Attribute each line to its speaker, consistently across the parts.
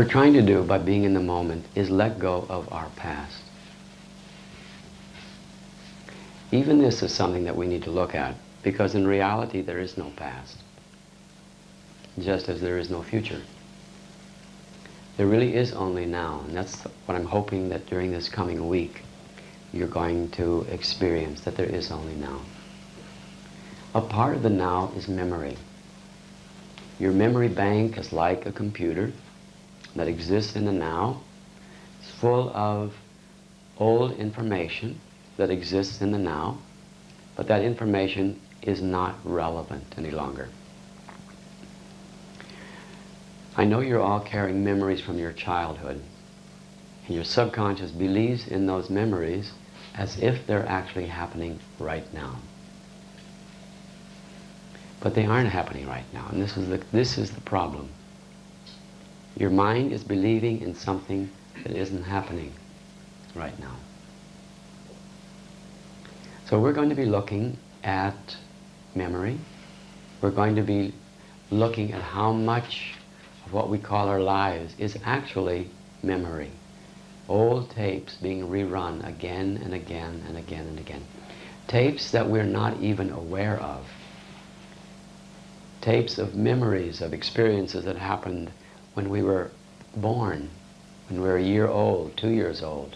Speaker 1: we're trying to do by being in the moment is let go of our past. Even this is something that we need to look at, because in reality there is no past, just as there is no future. There really is only now, and that's what I'm hoping that during this coming week you're going to experience, that there is only now. A part of the now is memory. Your memory bank is like a computer that exists in the now. It's full of old information that exists in the now, but that information is not relevant any longer. I know you're all carrying memories from your childhood, and your subconscious believes in those memories as if they're actually happening right now. But they aren't happening right now, and this is the problem. Your mind is believing in something that isn't happening right now. So we're going to be looking at memory. We're going to be looking at how much of what we call our lives is actually memory. Old tapes being rerun again and again and again and again. Tapes that we're not even aware of. Tapes of memories, of experiences that happened when we were born, when we were a year old, 2 years old.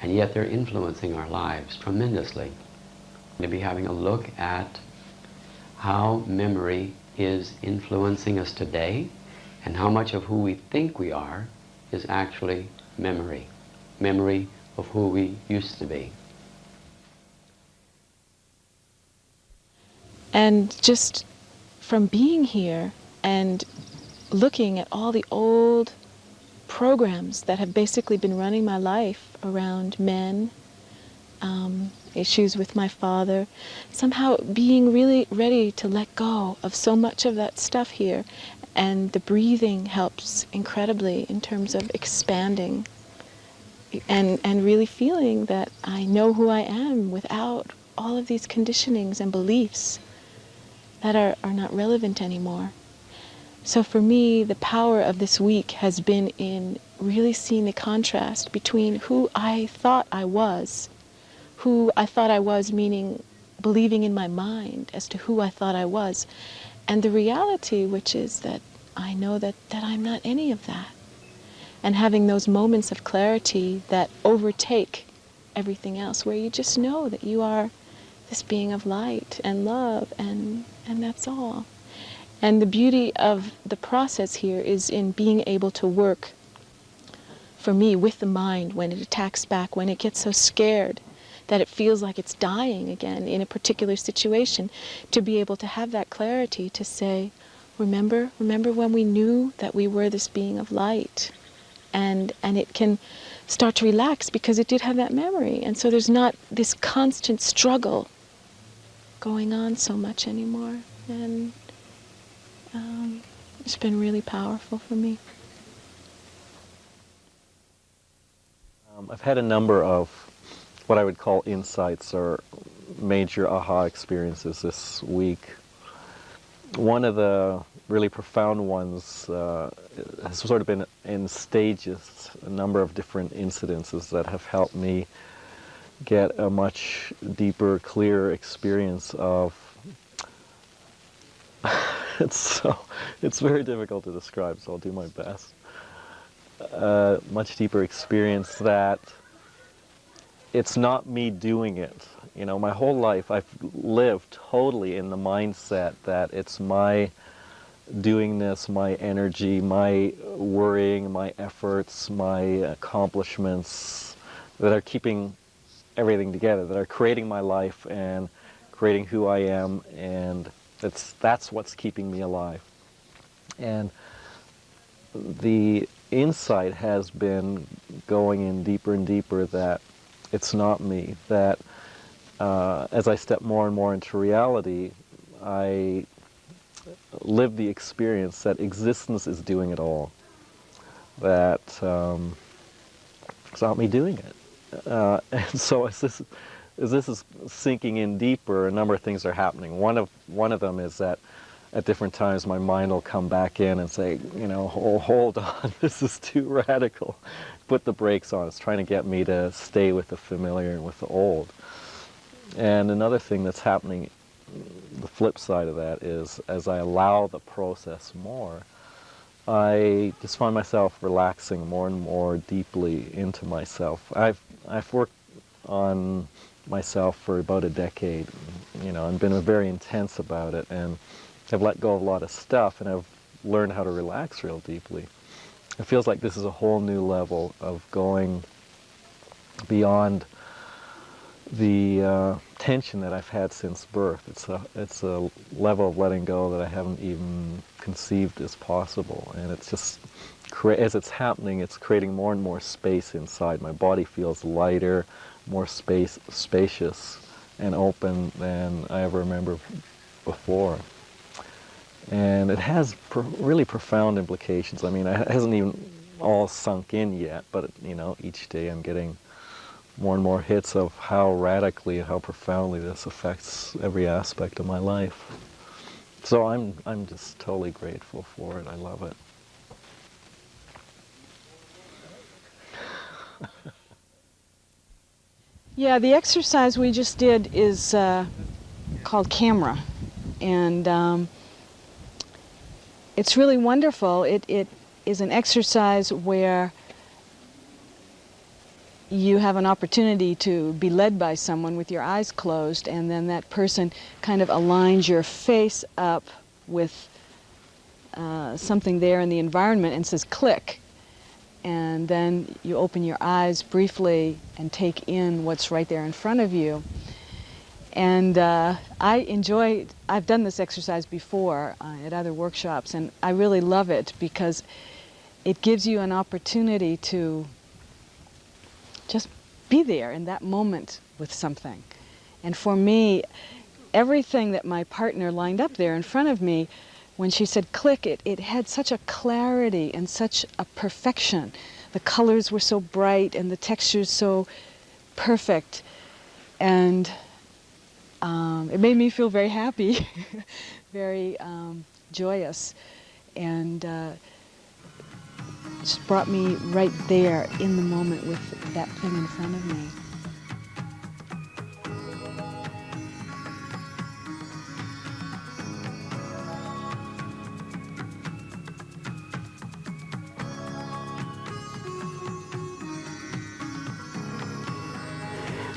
Speaker 1: And yet they're influencing our lives tremendously. We'll be having a look at how memory is influencing us today, and how much of who we think we are is actually memory. Memory of who we used to be.
Speaker 2: And just from being here and looking at all the old programs that have basically been running my life around men, issues with my father, somehow being really ready to let go of so much of that stuff here. And the breathing helps incredibly in terms of expanding and really feeling that I know who I am without all of these conditionings and beliefs that are not relevant anymore. So for me, the power of this week has been in really seeing the contrast between who I thought I was, meaning believing in my mind as to who I thought I was, and the reality, which is that I know that I'm not any of that. And having those moments of clarity that overtake everything else, where you just know that you are this being of light and love, and that's all. And the beauty of the process here is in being able to work, for me, with the mind when it attacks back, when it gets so scared that it feels like it's dying again in a particular situation, to be able to have that clarity to say, remember when we knew that we were this being of light, and it can start to relax because it did have that memory, and so there's not this constant struggle going on so much anymore. And it's been really powerful for me.
Speaker 3: I've had a number of what I would call insights or major aha experiences this week. One of the really profound ones has sort of been in stages, a number of different incidences that have helped me get a much deeper, clearer experience of it's very difficult to describe, so I'll do my best. Much deeper experience that it's not me doing it. You know, my whole life I've lived totally in the mindset that it's my doing this, my energy, my worrying, my efforts, my accomplishments that are keeping everything together, that are creating my life and creating who I am, and that's what's keeping me alive. And the insight has been going in deeper and deeper that it's not me, that as I step more and more into reality, I live the experience that existence is doing it all, that it's not me doing it. And so as this is sinking in deeper, a number of things are happening. One of them is that at different times my mind will come back in and say, you know, hold on, this is too radical. Put the brakes on. It's trying to get me to stay with the familiar and with the old. And another thing that's happening, the flip side of that, is as I allow the process more, I just find myself relaxing more and more deeply into myself. I've worked on myself for about a decade, you know, and been very intense about it, and I've let go of a lot of stuff, and I've learned how to relax real deeply. It feels like this is a whole new level of going beyond the tension that I've had since birth. It's a level of letting go that I haven't even conceived as possible, and it's just as it's happening, it's creating more and more space inside. My body feels lighter, more spacious and open than I ever remember before. And it has really profound implications. I mean, it hasn't even all sunk in yet, but you know, each day I'm getting more and more hits of how radically and how profoundly this affects every aspect of my life. So I'm just totally grateful for it. I love it.
Speaker 4: Yeah, the exercise we just did is called Camera, and it's really wonderful. It is an exercise where you have an opportunity to be led by someone with your eyes closed, and then that person kind of aligns your face up with something there in the environment and says click. And then you open your eyes briefly and take in what's right there in front of you. And I've done this exercise before at other workshops, and I really love it because it gives you an opportunity to just be there in that moment with something. And for me, everything that my partner lined up there in front of me, when she said click, it had such a clarity and such a perfection. The colors were so bright and the textures so perfect. And it made me feel very happy, very joyous, and just brought me right there in the moment with that thing in front of me.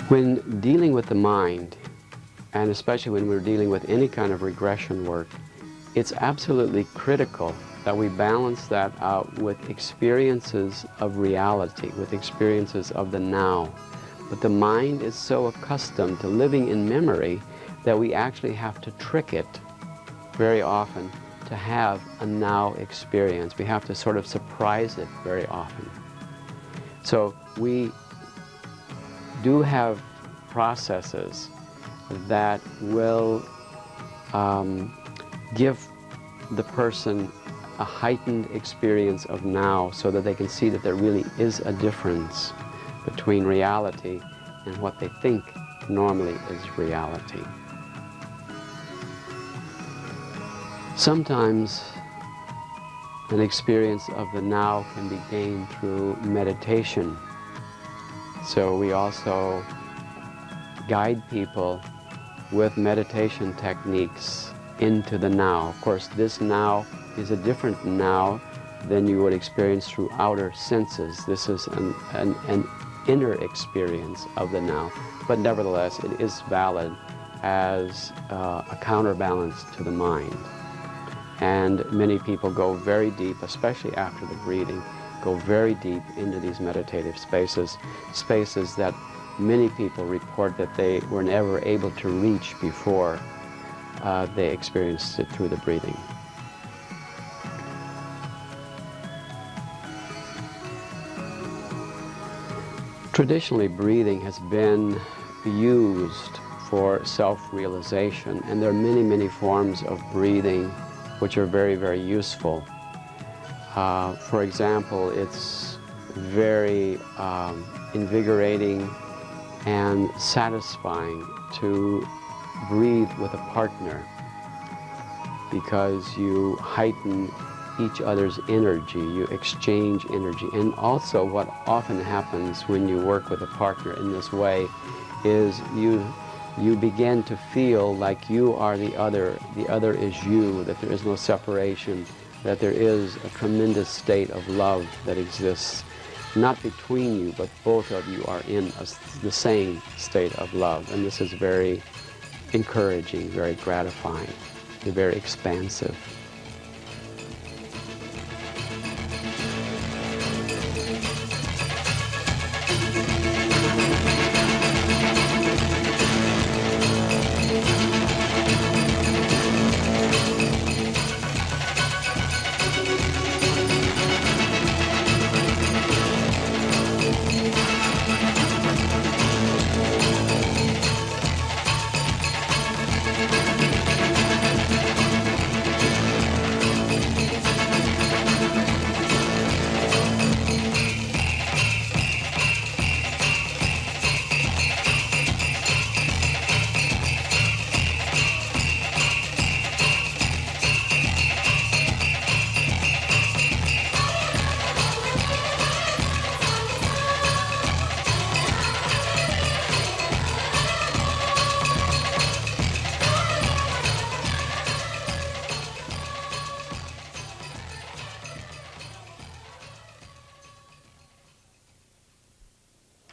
Speaker 1: When dealing with the mind, and especially when we're dealing with any kind of regression work, it's absolutely critical that we balance that out with experiences of reality, with experiences of the now. But the mind is so accustomed to living in memory that we actually have to trick it very often to have a now experience. We have to sort of surprise it very often. So we do have processes that will give the person a heightened experience of now so that they can see that there really is a difference between reality and what they think normally is reality. Sometimes an experience of the now can be gained through meditation. So we also guide people with meditation techniques into the now. Of course, this now is a different now than you would experience through outer senses. This is an inner experience of the now, but nevertheless it is valid as a counterbalance to the mind. And many people go very deep, especially after the breathing, go very deep into these meditative spaces, spaces that many people report that they were never able to reach before they experienced it through the breathing. Traditionally, breathing has been used for self-realization, and there are many, many forms of breathing which are very, very useful. For example, it's very invigorating and satisfying to breathe with a partner. because you heighten each other's energy, you exchange energy. And also what often happens when you work with a partner in this way is you begin to feel like you are the other is you, that there is no separation, that there is a tremendous state of love that exists, not between you, but both of you are in the same state of love. And this is very encouraging, very gratifying, very expansive.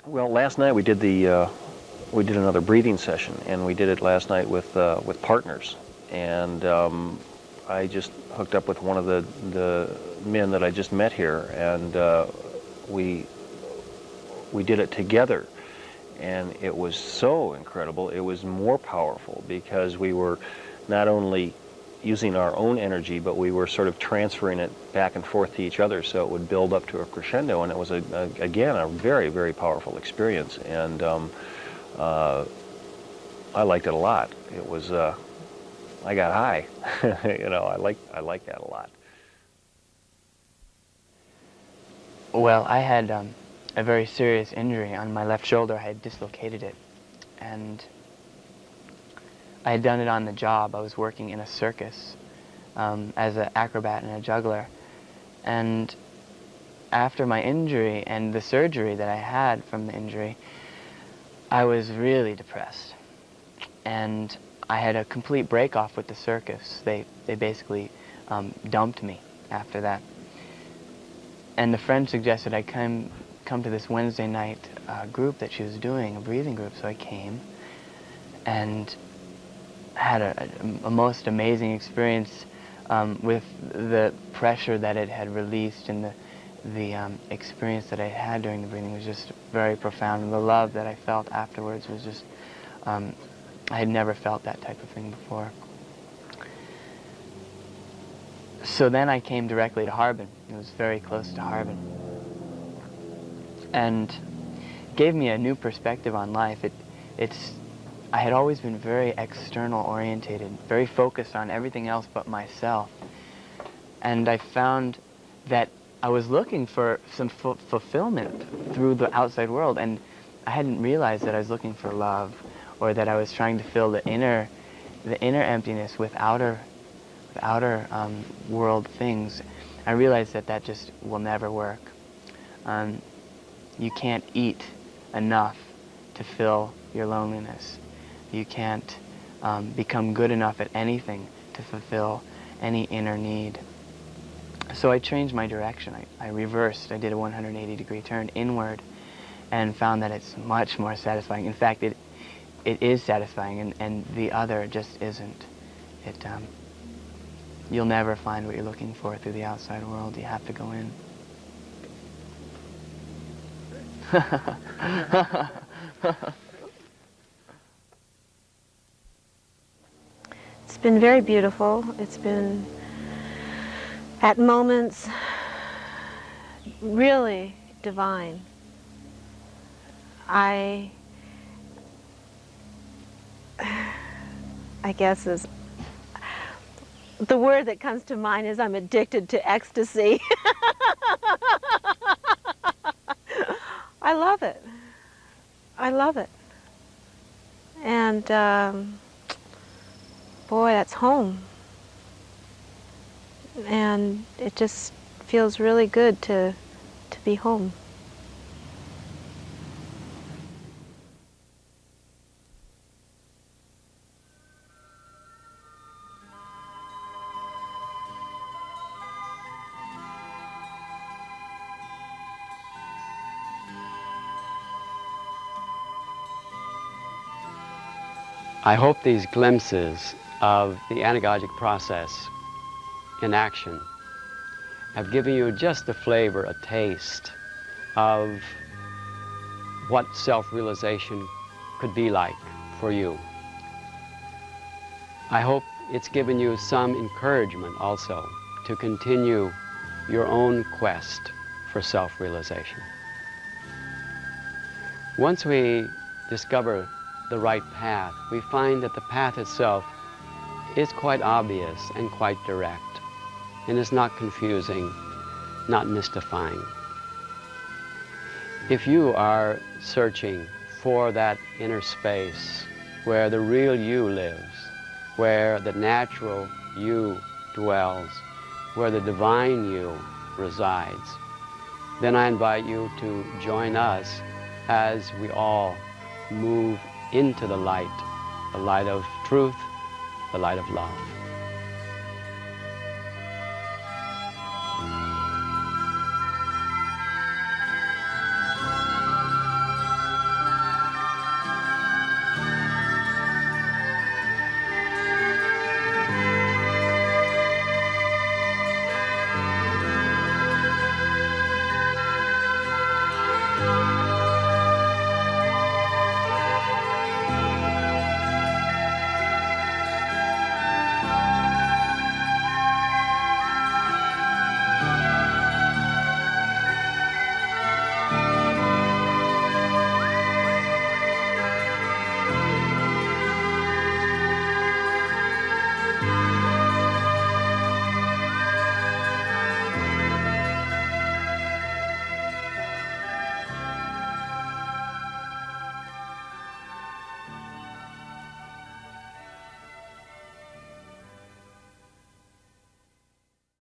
Speaker 3: Well, last night we did another breathing session, and we did it last night with partners. And I just hooked up with one of the men that I just met here, and we did it together. And it was so incredible. It was more powerful because we were not only using our own energy, but we were sort of transferring it back and forth to each other, so it would build up to a crescendo. And it was again a very, very powerful experience. And I liked it a lot. It was I got high. You know, I like that a lot.
Speaker 5: Well, I had a very serious injury on my left shoulder. I had dislocated it, and I had done it on the job. I was working in a circus as an acrobat and a juggler. And after my injury and the surgery that I had from the injury, I was really depressed. And I had a complete break-off with the circus. They basically dumped me after that. And the friend suggested I come to this Wednesday night group that she was doing, a breathing group. So I came and had a most amazing experience with the pressure that it had released, and the experience that I had during the breathing was just very profound. And the love that I felt afterwards was just, I had never felt that type of thing before. So then I came directly to Harbin. It was very close to Harbin. And gave me a new perspective on life. I had always been very external orientated, very focused on everything else but myself. And I found that I was looking for some fulfillment through the outside world, and I hadn't realized that I was looking for love, or that I was trying to fill the inner emptiness with outer world things. I realized that just will never work. You can't eat enough to fill your loneliness. You can't become good enough at anything to fulfill any inner need. So I changed my direction. I reversed. I did a 180-degree turn inward and found that it's much more satisfying. In fact, it is satisfying, and the other just isn't. You'll never find what you're looking for through the outside world. You have to go in.
Speaker 6: It's been very beautiful. It's been, at moments, really divine. I guess the word that comes to mind is I'm addicted to ecstasy. I love it. I love it. And boy, that's home. and it just feels really good to be home.
Speaker 1: I hope these glimpses of the anagogic process in action have given you just a flavor, a taste of what self-realization could be like for you. I hope it's given you some encouragement also to continue your own quest for self-realization. Once we discover the right path, we find that the path itself is quite obvious and quite direct, and is not confusing, not mystifying. If you are searching for that inner space where the real you lives, where the natural you dwells, where the divine you resides, then I invite you to join us as we all move into the light of truth, the light of love.